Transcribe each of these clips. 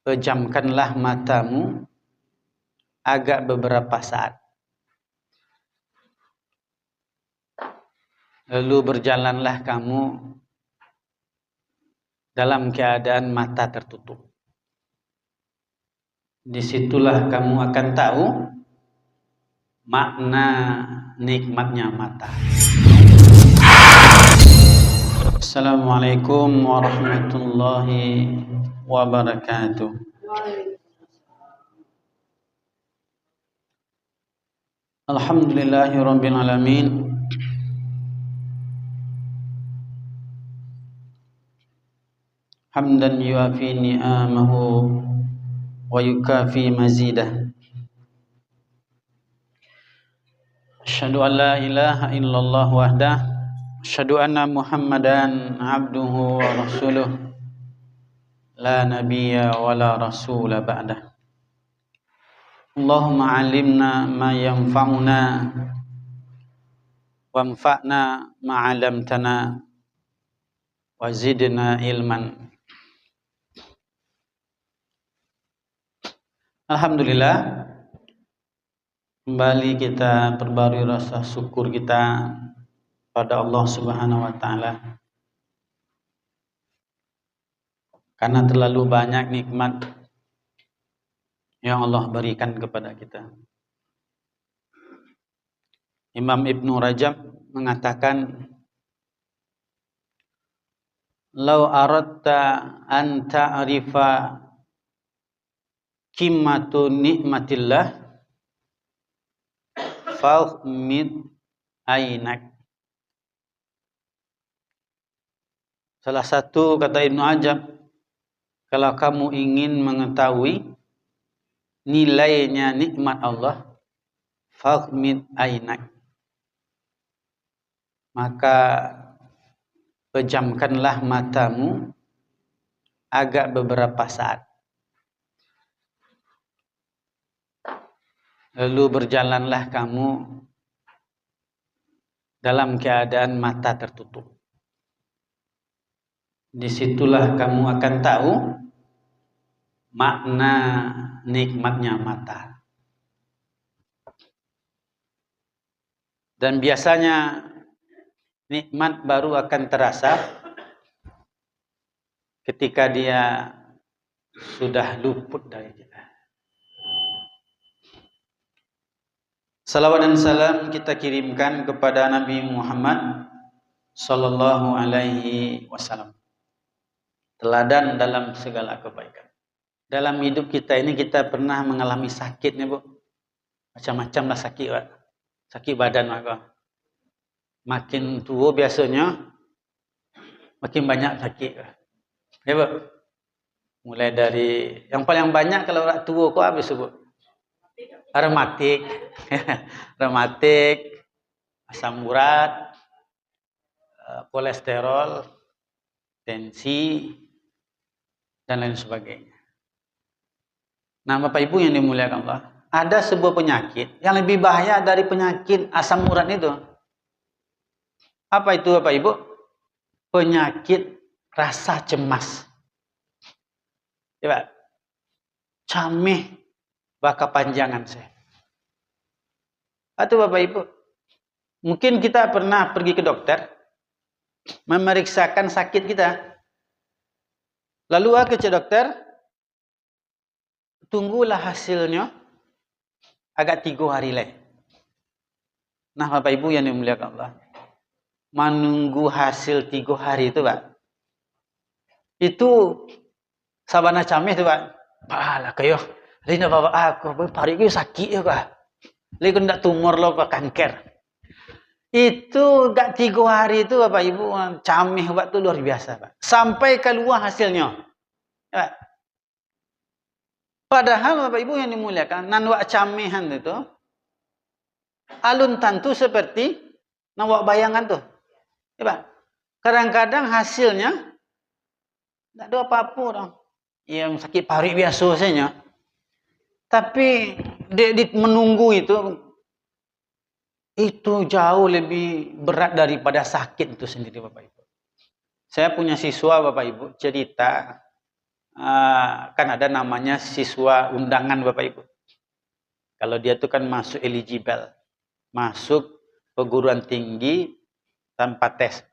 pejamkanlah matamu agak beberapa saat. Lalu berjalanlah kamu dalam keadaan mata tertutup. Disitulah kamu akan tahu makna nikmatnya mata. Assalamualaikum warahmatullahi wabarakatuh. Alhamdulillahirabbil alamin. Hamdan yuafi ni'amahu wa yukafi mazidah. Asyhadu an la ilaha illallah wahdah, asyhadu anna Muhammadan abduhu wa rasuluh, la nabiyya wa la rasula ba'dah. Allahumma 'allimna ma yanfa'una wanfa'na ma 'allamtana wa zidna ilman. Alhamdulillah, kembali kita perbarui rasa syukur kita pada Allah Subhanahu wa taala karena terlalu banyak nikmat yang Allah berikan kepada kita. Imam Ibnu Rajab mengatakan, "Lau aradta an ta'rifa qimmatu nikmatillah fa'mid ainak." Salah satu kata Ibnu Rajab, kalau kamu ingin mengetahui nilainya nikmat Allah, fa'mid ainak, maka pejamkanlah matamu agak beberapa saat. Lalu berjalanlah kamu dalam keadaan mata tertutup. Disitulah kamu akan tahu makna nikmatnya mata. Dan biasanya nikmat baru akan terasa ketika dia sudah luput dari kita. Salawat dan salam kita kirimkan kepada Nabi Muhammad sallallahu alaihi wasallam, teladan dalam segala kebaikan. Dalam hidup kita ini kita pernah mengalami sakitnya, Bu. Macam-macam lah sakit, Pak. Sakit badan, Pak. Makin tua biasanya makin banyak sakit, Pak. Ya, Bu. Mulai dari yang paling banyak kalau orang tua kok habis, Bu. Rematik, rematik, asam urat, kolesterol, tensi, dan lain sebagainya. Nah, Bapak Ibu yang dimuliakan Allah, ada sebuah penyakit yang lebih bahaya dari penyakit asam urat itu. Apa itu, Bapak Ibu? Penyakit rasa cemas. Coba, camih baka panjangan saya. Atau Bapak Ibu, mungkin kita pernah pergi ke dokter, memeriksakan sakit kita. Lalu ke dokter, tunggulah hasilnya agak 3 hari lagi. Nah, Bapak Ibu yang dimuliakan Allah, menunggu hasil 3 hari itu, Pak, itu sabana camih itu, Pak. Pahala kayo, lina bawa aku, pari kayo sakit ya, Pak. Lagi ndak tumor lo, Pak, kanker. Itu gak 3 hari itu, Bapak Ibu, camih Pak itu luar biasa, Pak. Sampai keluar hasilnya. Ya, Pak. Padahal Bapak Ibu yang dimuliakan, nanwak camihan itu alun tantu seperti nawak bayangan tuh. Ya, Pak. Kadang-kadang hasilnya tidak ada apa-apa dong. Yang sakit paru biasa saja. Tapi di menunggu itu jauh lebih berat daripada sakit itu sendiri, Bapak Ibu. Saya punya siswa, Bapak Ibu, cerita kan ada namanya siswa undangan Bapak Ibu. Kalau dia itu kan masuk eligible, masuk perguruan tinggi tanpa tes.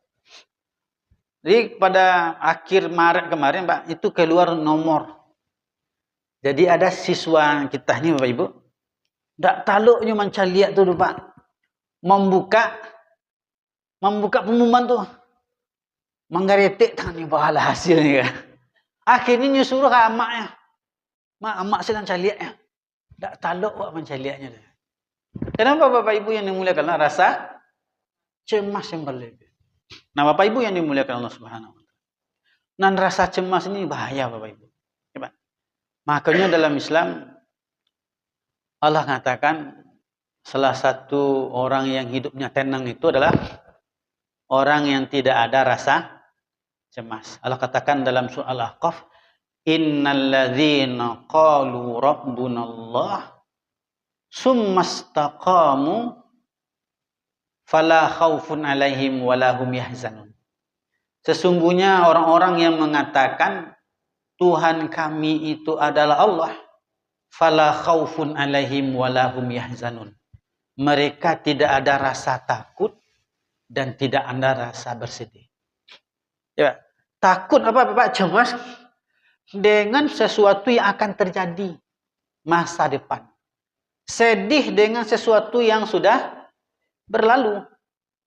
Jadi pada akhir Maret kemarin Pak, itu keluar nomor. Jadi ada siswa kita ini Bapak Ibu, tak taluknya macam lihat tu Pak, membuka pengumuman tu, menggeretek tang ni bahala hasilnya. Akhirnya nyuruh ke amaknya, mak sedang caliaknya, tak taluk buat mencaliaknya. Kenapa Bapak Ibu yang dimuliakan Allah? Rasa cemas yang berlebih. Nah Bapak Ibu yang dimuliakan Allah Subhanahu Wa Taala, dan rasa cemas ini bahaya Bapak Ibu. Ya, makanya dalam Islam Allah katakan salah satu orang yang hidupnya tenang itu adalah orang yang tidak ada rasa cemas. Allah katakan dalam surah Al-Ahqaf, innalladzina qalu rabbunallah summastaqamu fala khaufun alaihim walahum yahzanun. Sesungguhnya orang-orang yang mengatakan Tuhan kami itu adalah Allah, fala khaufun alaihim walahum yahzanun. Mereka tidak ada rasa takut dan tidak ada rasa bersedih. Ya, takut apa Bapak? Cemas dengan sesuatu yang akan terjadi masa depan. Sedih dengan sesuatu yang sudah berlalu.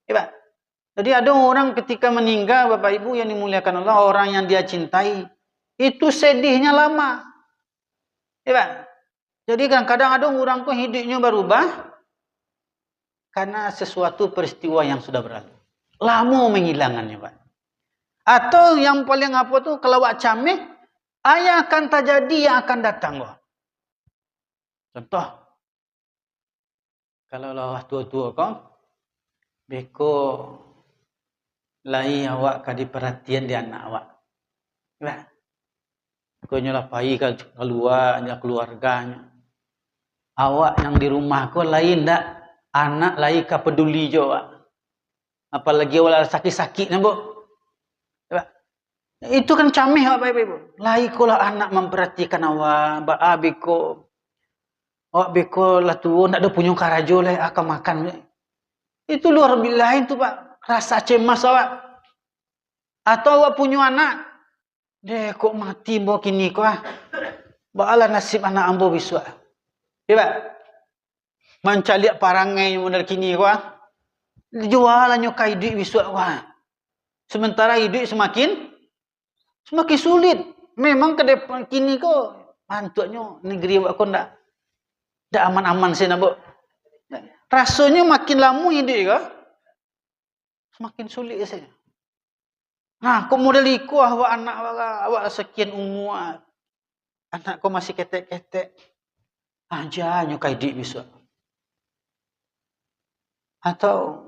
Ya, Pak. Jadi ada orang ketika meninggal Bapak Ibu yang dimuliakan Allah, orang yang dia cintai, itu sedihnya lama. Ya, Pak. Jadi kadang-kadang ada orang tuh hidupnya berubah karena sesuatu peristiwa yang sudah berlalu. Lama menghilangannya, Pak. Atau yang paling apa tuh, kalau wak camih, ayah akan terjadi yang akan datang. Wak. Contoh, kalau lawah tua-tua kau, beko lai awak kadi perhatian di anak awak. Ya. Kau nyelapai keluar, keluarganya. Awak yang di rumah kau lain tak, anak lain kau peduli juga. Apalagi awak sakit-sakit nampak. Itu kan camih Bapak Ibu. Lai kolah anak memperhatikan awak, beko. Awak beko lah tu nak ada punya karajo lah akan makan. Itu luar biasa itu Pak. Rasa cemas awak. Atau awak punya anak, deh kok mati mbok kini kok ah. Baalah nasib anak ambo besok. Ya Pak. Mencaliak parangai model kini kok ah. Jualan nyokai duit besok wah. Sementara hidup semakin sulit. Memang ke depan kini kok mantuknya negeri awak kau ndak aman-aman sih nabo. Rasanya makin lama hidup kau semakin sulit saja. Nah, kau model iku awak anak awak sekian umur. Anak kau masih ketek-ketek. Aja nyokai duit besok. Atau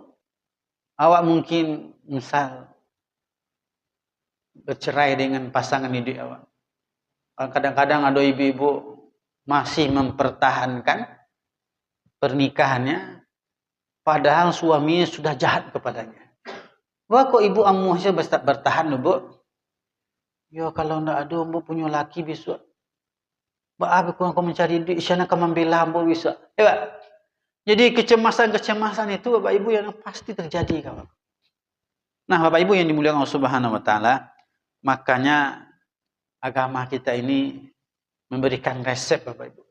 awak mungkin misal bercerai dengan pasangan hidup awak. Kadang-kadang ada ibu-ibu masih mempertahankan pernikahannya, padahal suaminya sudah jahat kepadanya. Wah kok ibu amuh saja bertahan Bu? Ya kalau ndak ada Bu punya laki besok. Mbak aku mencari duit, sana akan membela Bu besok. Ya Pak. Jadi kecemasan itu Bapak Ibu yang pasti terjadi kawan. Nah Bapak Ibu yang dimuliakan Allah Subhanahu Wa Taala, makanya agama kita ini memberikan resep Bapak Ibu.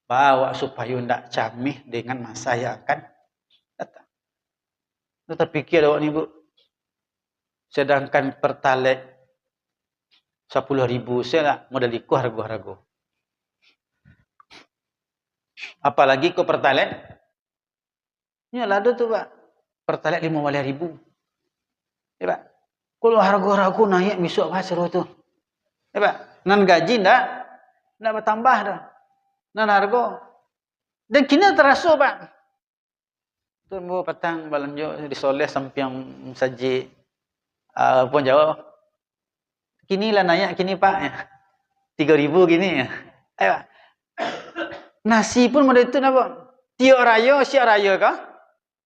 Bawa supaya tidak camih dengan masa yang akan datang. Kita pikir awak ni Bu, sedangkan pertalite 10.000 saya modal iku harga-harga. Apalagi ke pertalite, ini ada tu Pak, pertalite 15.000. Ya Pak, kalau harga-harga naik besok Pak seru tu. Ya Pak, nan gaji ndak bertambah dah. Nan harga. Dan kini terasa Pak. Tu mau petang balanjo disoleh sampai yang saji pun jauh. Kini lah naik kini Pak. 3.000 gini ya. Ayo Pak. Nasi pun model itu napa? Tiok raya, siap raya kah?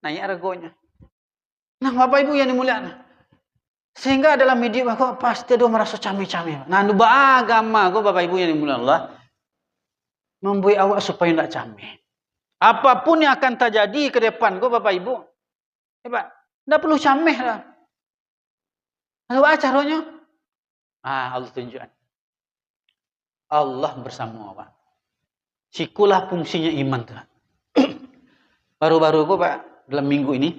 Naik harganya. Nah, Bapak Ibu yang dimuliakan. Sehingga dalam hidup aku pasti ada merasa camih-camih. Nah, agama aku Bapak Ibu yang dimuliakan Allah membuat awak supaya tidak camih. Apapun yang akan terjadi ke depan kau Bapak Ibu, tidak perlu camih lah. Apa caranya? Allah tunjukkan. Allah bersama awak. Sikulah fungsinya iman tuh. Baru-baru Pak, dalam minggu ini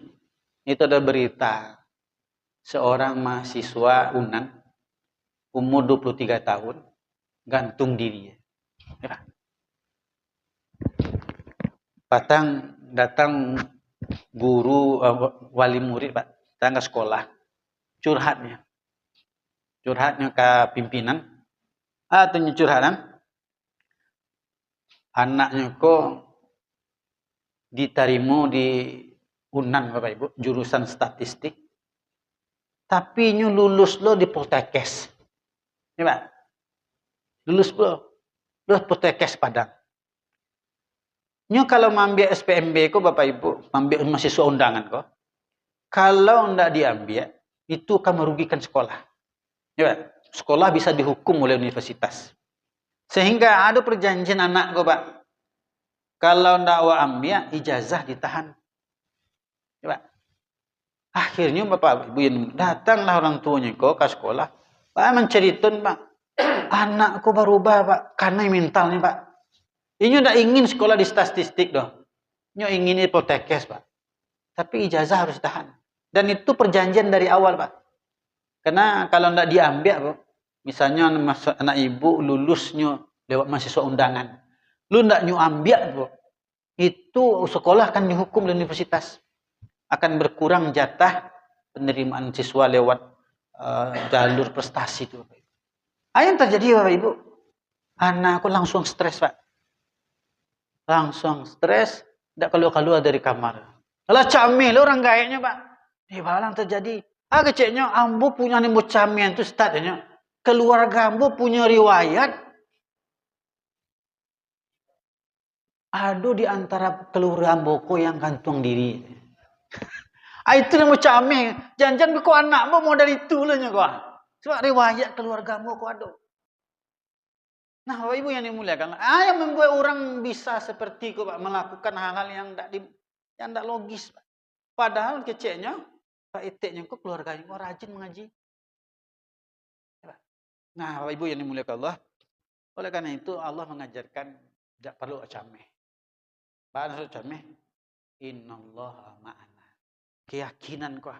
itu ada berita seorang mahasiswa UNAN umur 23 tahun gantung diri. Ya. Datang guru wali murid Pak, datang ke sekolah curhatnya ke pimpinan atau curhatan anaknya kok diterima di UNAN Bapak Ibu jurusan statistik tapi lulus lo di Poltekkes ya Pak lulus Poltekkes Padang kalau mengambil SPMB kok Bapak Ibu mengambil mahasiswa undangan kok kalau tidak diambil itu akan merugikan sekolah ya Pak sekolah bisa dihukum oleh universitas sehingga ada perjanjian anak kok Pak kalau tidak ambil ijazah ditahan ya Pak akhirnya Bapak Ibu yang datanglah orang tuanya kok ke sekolah Pak menceritakan Pak anakku berubah Pak karena mentalnya Pak ini tidak ingin sekolah di statistik dong ini ingin di Poltekkes Pak tapi ijazah harus tahan dan itu perjanjian dari awal Pak karena kalau tidak diambil Pak misalnya anak ibu lulusnya lewat mahasiswa undangan lu tidak ambil Pak itu sekolah akan dihukum di universitas akan berkurang jatah penerimaan siswa lewat jalur prestasi itu Bapak Ibu. Yang terjadi Bapak Ibu, anakku langsung stres Pak. Langsung stres, tidak keluar dari kamar. Lah camil orang gayanya Pak. Balang terjadi. Keceknya ambo punya nemu camian itu statnya. Keluarga ambo punya riwayat. Aduh di antara keluarga amboku yang gantung diri. Itu yang camih. Jangan kau anakmu modal itu lah kau. Sebab riwayat keluargamu kau ada. Nah, Bapak Ibu yang dimuliakan, yang membuat orang bisa seperti kau Pak melakukan hal-hal yang tidak logis. Pak. Padahal kecilnya, Pak itiknya kau keluarganya kau rajin mengaji. Nah, Bapak Ibu yang dimuliakan Allah, oleh karena itu Allah mengajarkan tidak perlu camih. Bahkan camih, innallaha ma'ana. Keyakinan kau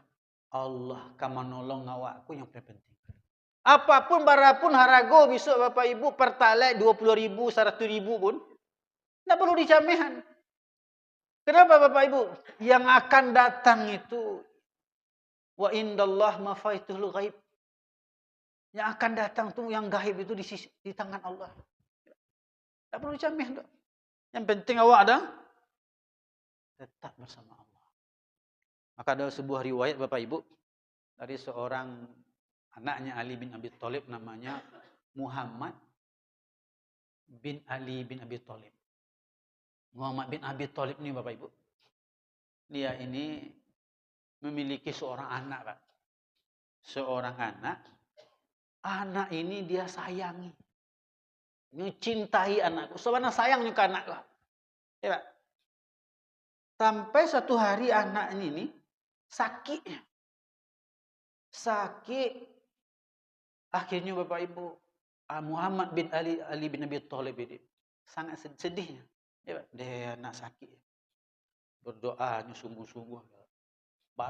Allah akan menolong awakku yang penting. Apapun barapun harago besok Bapak Ibu pertalite 20.000, 100.000 pun tidak perlu dicamihan. Kenapa Bapak Ibu? Yang akan datang itu wa indallah mafaituhul ghaib. Yang akan datang tuh yang gaib itu di tangan Allah. Tidak perlu dicamihan. Yang penting awak ada tetap bersama Allah. Maka ada sebuah riwayat Bapak Ibu dari seorang anaknya Ali bin Abi Thalib namanya Muhammad bin Ali bin Abi Thalib. Muhammad bin Abi Thalib ini Bapak Ibu. Dia ini memiliki seorang anak Pak. Seorang anak. Anak ini dia sayangi. Mencintai anakku. Sebenarnya sayangnya ke anak Pak. Ya Pak. Sampai suatu hari anak ini sakitnya. Sakit. Akhirnya Bapak Ibu, Muhammad bin Ali bin Abi Thalib ini sangat sedihnya. Ya, dia anak sakit. Berdoanya sungguh-sungguh.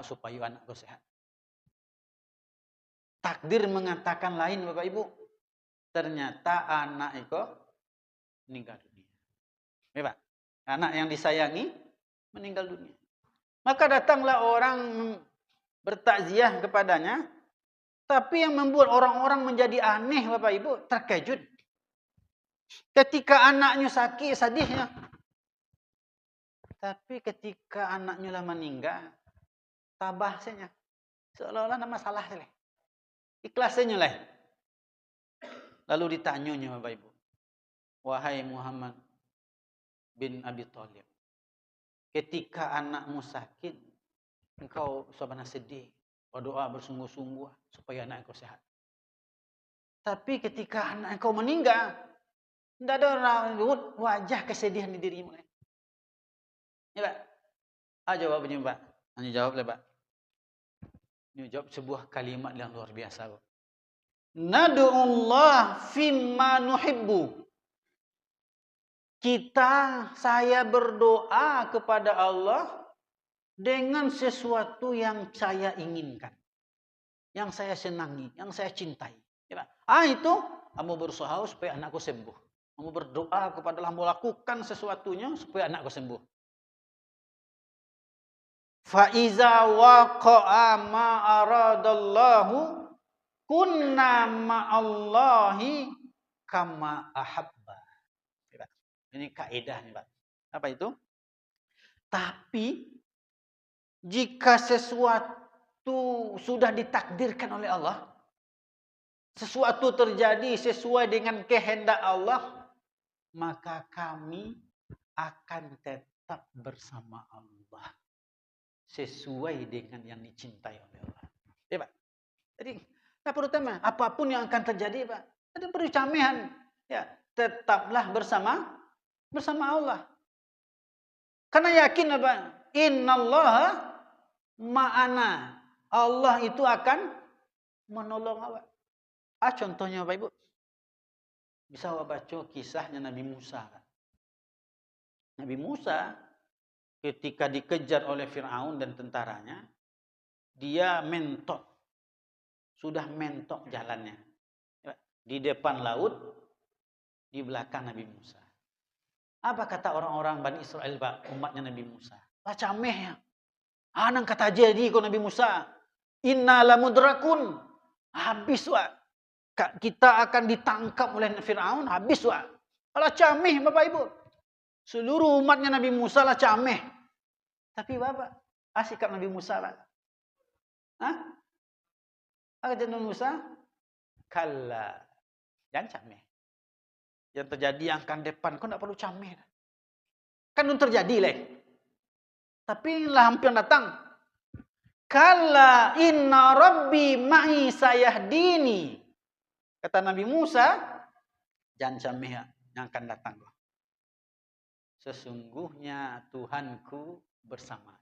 Supaya anakku sehat. Takdir mengatakan lain Bapak Ibu. Ternyata anak itu meninggal dunia. Ya Pak. Anak yang disayangi meninggal dunia. Maka datanglah orang bertakziah kepadanya. Tapi yang membuat orang-orang menjadi aneh Bapak Ibu, terkejut. Ketika anaknya sakit, sedihnya. Tapi ketika anaknya lah meninggal, tabahnya. Seolah-olah ada masalah. Ikhlasnya lah. Lalu ditanyanya Bapak Ibu. Wahai Muhammad bin Abi Thalib. Ketika anakmu sakit, engkau sebenarnya sedih. berdoa bersungguh-sungguh supaya anak engkau sehat. Tapi ketika anak engkau meninggal, tidak ada raut wajah kesedihan di dirimu. Ya, Pak. Jawabnya, Pak. Hanya jawab lah, Pak. Ini jawab sebuah kalimat yang luar biasa, Pak. Nad'ullah fimma nuhibbu. Saya berdoa kepada Allah dengan sesuatu yang saya inginkan, yang saya senangi, yang saya cintai. Ya, itu kamu berusaha supaya anakku sembuh. Kamu berdoa kepada Allah, melakukan sesuatunya supaya anakku sembuh. Fa iza waqa'a ma aradallahu kunna ma'allahi kama ahabba. Ini kaidah nih, Pak. Apa itu? Tapi jika sesuatu sudah ditakdirkan oleh Allah, sesuatu terjadi sesuai dengan kehendak Allah, maka kami akan tetap bersama Allah sesuai dengan yang dicintai oleh Allah. Ya, Pak. Jadi, tak perlu tema. Apapun yang akan terjadi, Pak, ada perlu camihan. Ya, tetaplah bersama Allah. Karena yakin apa? Innallaha ma'ana. Allah itu akan menolong awak. Contohnya Bapak Ibu. Bisa awak baca kisahnya Nabi Musa. Nabi Musa ketika dikejar oleh Fir'aun dan tentaranya, dia mentok. Sudah mentok jalannya. Di depan laut, di belakang Nabi Musa. Apa kata orang-orang Bani Israel, Pak, umatnya Nabi Musa? Lah cameh ya. Anang kata jadi kau Nabi Musa. Inna lamudrakun. Habis, Pak. Kita akan ditangkap oleh Fir'aun, habis, Pak. Lah cameh, Bapak Ibu. Seluruh umatnya Nabi Musa lah cameh. Tapi Bapak, sikap Nabi Musa, Pak. Apa kata Nabi Musa? Kalla. Jangan cameh. Yang terjadi yang akan depan, kau tidak perlu cameh. Kan itu terjadi, leh. Tapi lah hampir datang. Kalla inna rabbi ma'i sayahdini. Kata Nabi Musa, jangan cameh yang akan datang. Sesungguhnya Tuhanku bersama.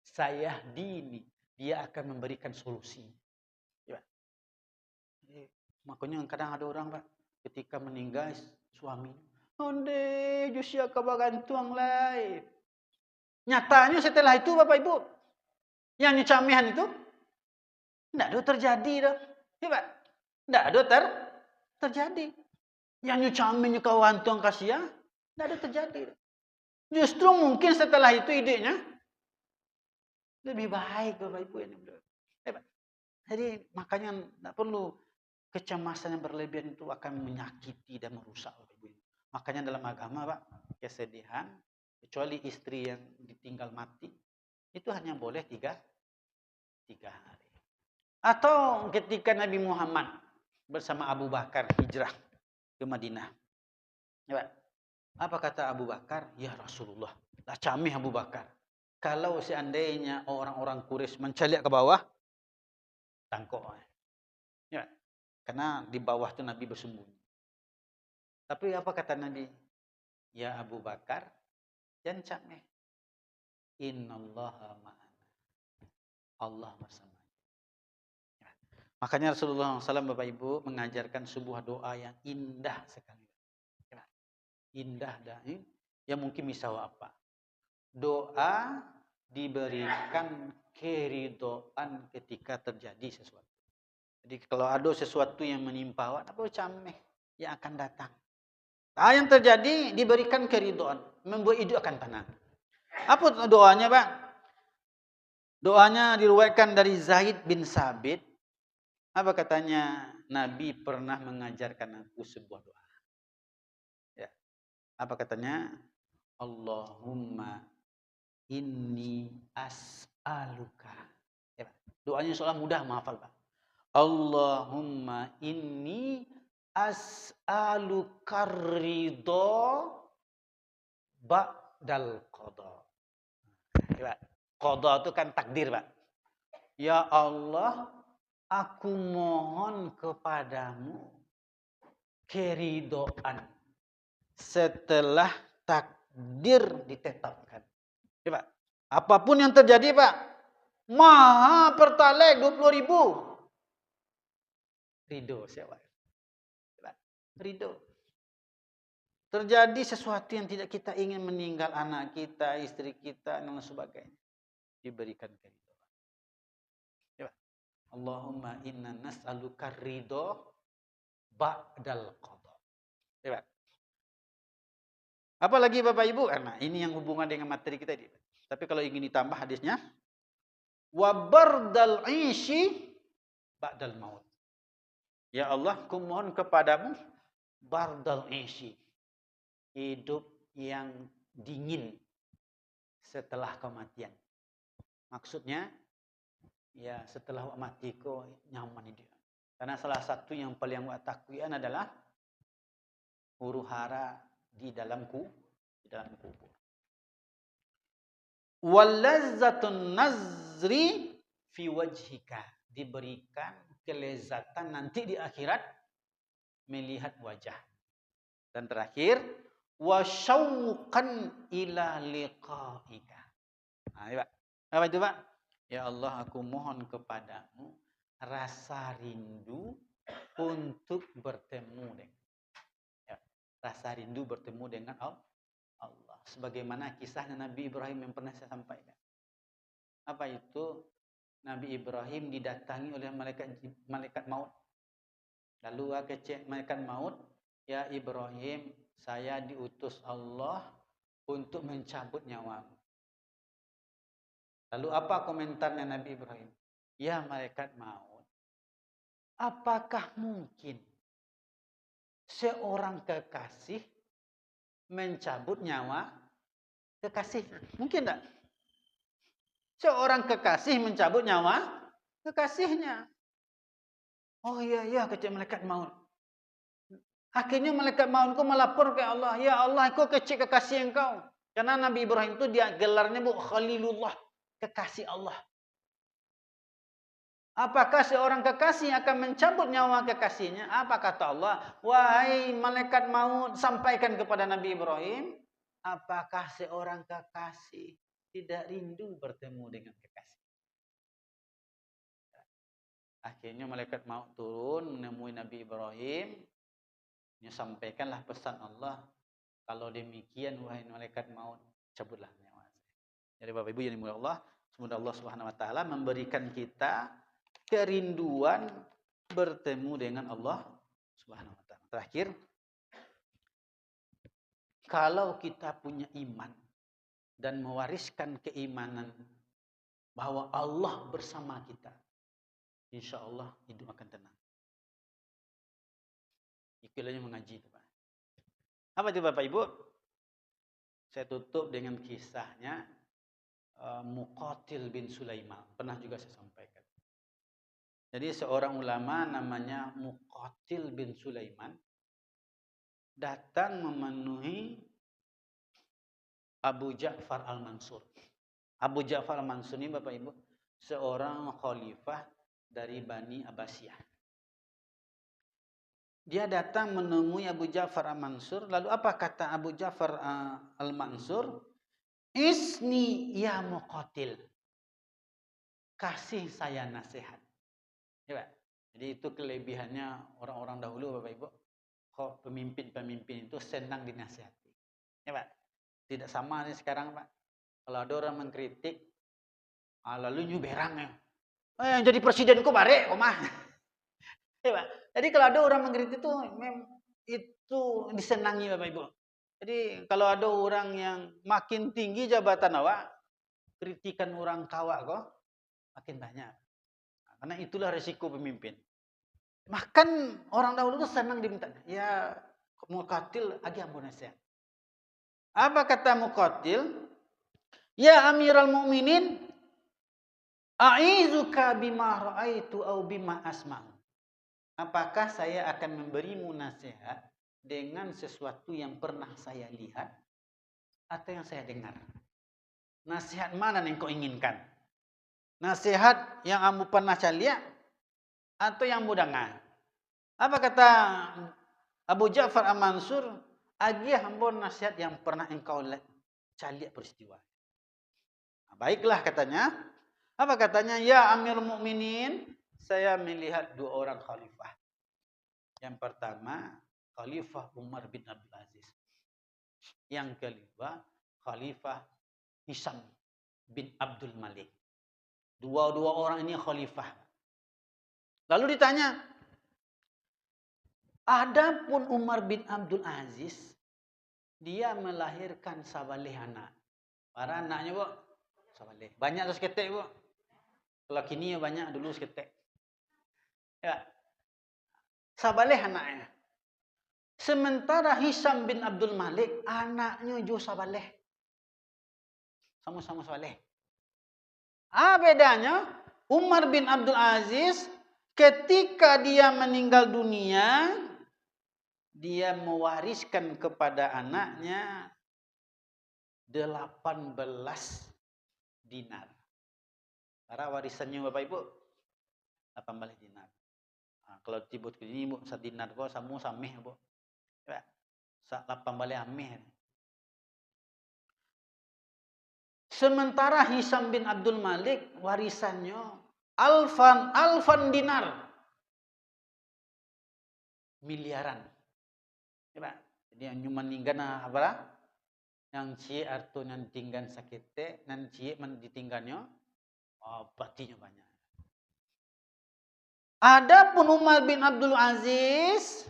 Sayahdini. Dia akan memberikan solusi. Ya. Makanya kadang ada orang, Pak, ketika meninggal suami, onde Josia kabagantuang lai. Nyatanya setelah itu Bapak Ibu, yang nyecamihan itu tidak ada terjadi dah. Ya, Pak. Tidak ada terjadi. Yang nyecaminya kawantuang kasia, tidak ada terjadi. Justru mungkin setelah itu idenya lebih baik Bapak Ibu ini. Ya, Pak. Jadi makanya tidak perlu kecemasan yang berlebihan itu akan menyakiti dan merusak. Makanya dalam agama, Pak, kesedihan, kecuali istri yang ditinggal mati, itu hanya boleh tiga hari. Atau ketika Nabi Muhammad bersama Abu Bakar hijrah ke Madinah. Ya, Pak. Apa kata Abu Bakar? Ya Rasulullah, lah camih Abu Bakar. Kalau seandainya orang-orang Quraisy menceliak ke bawah, tangkok. Ya, karena di bawah itu Nabi bersembunyi. Tapi apa kata Nabi? Ya Abu Bakar, jangan cameh. Innallaha ma'ana. Allah bersama. Ya. Makanya Rasulullah SAW, Bapak Ibu, mengajarkan sebuah doa yang indah sekali. Ya. Indah dah. Ya mungkin misal apa? Doa diberikan keridhaan ketika terjadi sesuatu. Jadi kalau ada sesuatu yang menimpa awak, apa cameh yang akan datang. Yang terjadi diberikan keridhaan, membuat hidup akan tenang. Apa doanya, Pak? Doanya diriwayatkan dari Zaid bin Sabit. Apa katanya? Nabi pernah mengajarkan aku sebuah doa. Ya. Apa katanya? Allahumma inni as'aluka. Ya, doanya soal mudah, menghafal, Pak. Allahumma inni as'aluka ridho ba'dal qada. Ya, Qada itu kan takdir, Pak. Ya Allah, aku mohon kepadamu keridoan setelah takdir ditetapkan. Ya, Pak. Apapun yang terjadi, Pak. Maha Pertalite 20.000. Ridho siapa? Ridho. Terjadi sesuatu yang tidak kita ingin, meninggal anak kita, istri kita, dan sebagainya. Diberikan keridhaan. Ya, Allahumma inna nas'aluka ridho ba'dal qada. Ya, apalagi Bapak Ibu? Nah, ini yang hubungan dengan materi kita ini. Tapi kalau ingin ditambah hadisnya, wa bardal ishi ba'dal maut. Ya Allah, kumohon kepadamu bardal ishi. Hidup yang dingin setelah kematian. Maksudnya, ya setelah mati kok nyaman itu. Karena salah satu yang paling awak takuyan adalah huru hara di dalam kubur. Walazzatun nazri fi wajhika. Diberikan kelezatan nanti di akhirat melihat wajah. Dan terakhir, wa syauqan ila liqa'ika. Nah, ya, Pak. Apa itu, Pak? Ya Allah, aku mohon kepadamu rasa rindu untuk bertemu dengan, ya, rasa rindu bertemu dengan Allah. Sebagaimana kisahnya Nabi Ibrahim yang pernah saya sampaikan. Apa itu? Nabi Ibrahim didatangi oleh malaikat maut. Lalu malaikat maut, ya Ibrahim, saya diutus Allah untuk mencabut nyawamu. Lalu apa komentarnya Nabi Ibrahim? Ya malaikat maut, apakah mungkin seorang kekasih mencabut nyawa kekasih? Mungkin tidak? Seorang kekasih mencabut nyawa kekasihnya. Oh iya, kata malaikat maut. Akhirnya malaikat maut itu melapor ke Allah. Ya Allah, aku kecil kekasih engkau. Karena Nabi Ibrahim itu dia gelarnya Khalilullah. Kekasih Allah. Apakah seorang kekasih akan mencabut nyawa kekasihnya? Apa kata Allah? Wahai malaikat maut, sampaikan kepada Nabi Ibrahim. Apakah seorang kekasih tidak rindu bertemu dengan kekasih? Akhirnya malaikat maut turun menemui Nabi Ibrahim. Dia sampaikanlah pesan Allah. Kalau demikian, wahai malaikat maut, cabutlah nyawa saya. Jadi Bapak Ibu yang dimuliakan Allah, semoga Allah Subhanahu wa taala memberikan kita kerinduan bertemu dengan Allah Subhanahu wa taala. Terakhir, kalau kita punya iman dan mewariskan keimanan bahwa Allah bersama kita, insya Allah hidup akan tenang. Ikilanya mengaji itu, Pak. Apa itu Bapak Ibu? Saya tutup dengan kisahnya Muqatil bin Sulaiman. Pernah juga saya sampaikan. Jadi seorang ulama namanya Muqatil bin Sulaiman datang memenuhi Abu Ja'far al-Mansur. Abu Ja'far al-Mansur ini Bapak Ibu seorang khalifah dari Bani Abbasiyah. Dia datang menemui Abu Ja'far al-Mansur. Lalu apa kata Abu Ja'far al-Mansur? Isni ya Muqatil. Kasih saya nasihat. Ya, Pak. Jadi itu kelebihannya orang-orang dahulu Bapak Ibu. Kok pemimpin-pemimpin itu senang dinasihati. Ya Pak. Tidak sama nih sekarang Pak. Kalau ada orang mengkritik, lalu nyuberang ya. Jadi presiden kok bare, omah. Ya Pak. Jadi kalau ada orang mengkritik itu disenangi Bapak Ibu. Jadi kalau ada orang yang makin tinggi jabatan awak, kritikan orang kawak kok makin banyak. Karena itulah resiko pemimpin. Makan orang dahulu itu senang diminta. Ya Muqatil agi ampun nasihat. Apa kata Muqatil? Ya Amirul Mukminin, a'izuka bima ra'aitu au bima asma'u. Apakah saya akan memberimu nasihat dengan sesuatu yang pernah saya lihat atau yang saya dengar? Nasihat mana yang kau inginkan? Nasihat yang ambu pernah caliak atau yang ambu dengar? Apa kata Abu Ja'far Al-Mansur? Agih ambo nasihat yang pernah engkau caliak peristiwa. Baiklah katanya. Apa katanya? Ya Amirul Mukminin, saya melihat 2 orang khalifah. Yang pertama, Khalifah Umar bin Abdul Aziz. Yang kedua, Khalifah Hisam bin Abdul Malik. Dua orang ini khalifah. Lalu ditanya, adapun Umar bin Abdul Aziz, dia melahirkan sabaleh anak. Para anaknya, Bu, sabaleh. Banyak atau seketek, Bu? Kalau kini ya banyak, dulu seketek. Ya. Sabaleh anaknya. Sementara Hisam bin Abdul Malik, anaknya juga sabaleh. Sama-sama sabaleh. Bedanya, Umar bin Abdul Aziz, ketika dia meninggal dunia, dia mewariskan kepada anaknya 18 dinar. Karena warisannya Bapak Ibu 18 dinar. Nah, kalau tibut ke ini Bu, 1 dinar kok samu sameh Bu. Ya. 18 ameh. Sementara Hisam bin Abdul Malik warisannya alfan dinar. Miliaran. Ya, jadi yang cuma ninggana apa? Yang cie arto nan tinggan sakite, nan cie man ditinggannya, batinya banyak. Adapun Umar bin Abdul Aziz,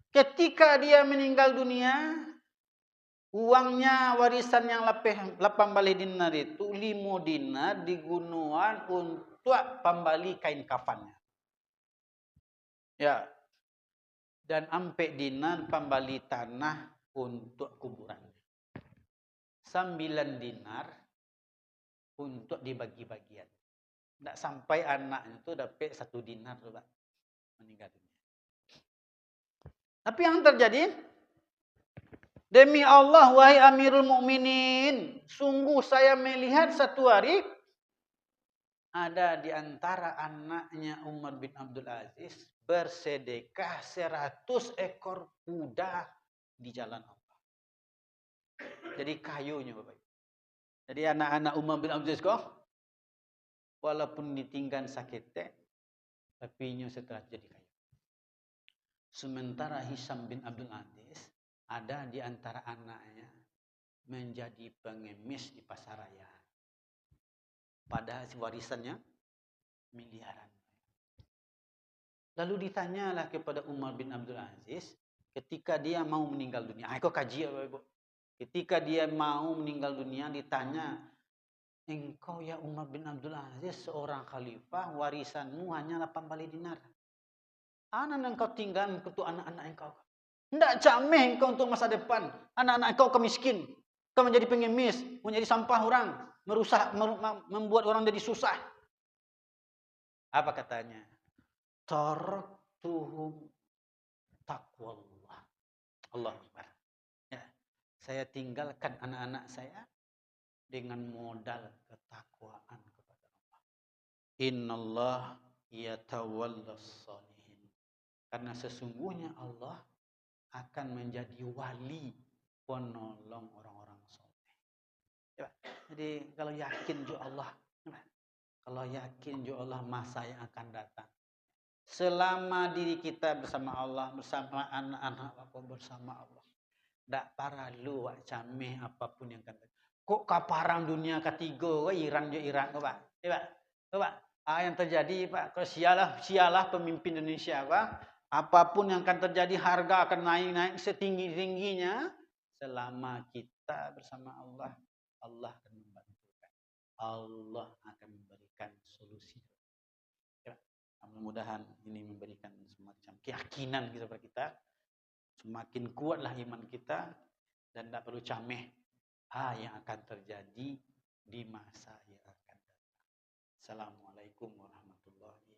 ketika dia meninggal dunia, uangnya warisan yang 18 dinar itu 5 dinar digunakan untuk pembali kain kafannya. Ya. Dan 4 dinar pembali tanah untuk kuburannya. 9 dinar untuk dibagi-bagian. Tidak sampai anak itu dapat 1 dinar, Pak, meninggal dunia. Tapi yang terjadi, demi Allah, wahai Amirul Mukminin, sungguh saya melihat satu hari ada di antara anaknya Umar bin Abdul Aziz bersedekah 100 ekor kuda di jalan Allah. Jadi kayunya Bapak. Jadi anak-anak Umar bin Abdul Aziz kok walaupun ditinggal sakit tapi nya setelah jadi kayu. Sementara Hisam bin Abdul Aziz ada di antara anaknya menjadi pengemis di pasar raya. Padahal warisannya miliaran. Lalu ditanyalah kepada Umar bin Abdul Aziz ketika dia mau meninggal dunia. Kok kaji ya Bapak Ibu? Ketika dia mau meninggal dunia ditanya, engkau ya Umar bin Abdul Aziz seorang khalifah, warisanmu hanya 18 dinar. Anak yang kau tinggal untuk anak-anak engkau. Tidak jamin engkau untuk masa depan. Anak-anak engkau miskin. Kau menjadi pengemis, menjadi sampah orang, merusak, membuat orang jadi susah. Apa katanya? Taraktuhum taqwallah. Allah Akbar. Ya, saya tinggalkan anak-anak saya dengan modal ketakwaan kepada Allah. Innallah yatawallas shalihin. Karena sesungguhnya Allah akan menjadi wali penolong orang-orang soleh. Ya, jadi kalau yakin juga Allah, kalau yakin juga Allah masa yang akan datang. Selama diri kita bersama Allah, bersama anak-anak bersama Allah, tidak perlu cameh apapun yang akan terjadi. Kok kaparang dunia ketiga, Iran juga Iran, Pak. Ya, Pak. Yang terjadi, Pak, kalau sialah pemimpin Indonesia, Pak. Apapun yang akan terjadi, harga akan naik setinggi-tingginya. Selama kita bersama Allah, Allah akan membantukan. Allah akan memberikan solusi. Ya, mudah-mudahan ini memberikan semacam keyakinan kepada kita. Semakin kuatlah iman kita dan tidak perlu cameh yang akan terjadi di masa yang akan datang. Assalamualaikum warahmatullahi wabarakatuh.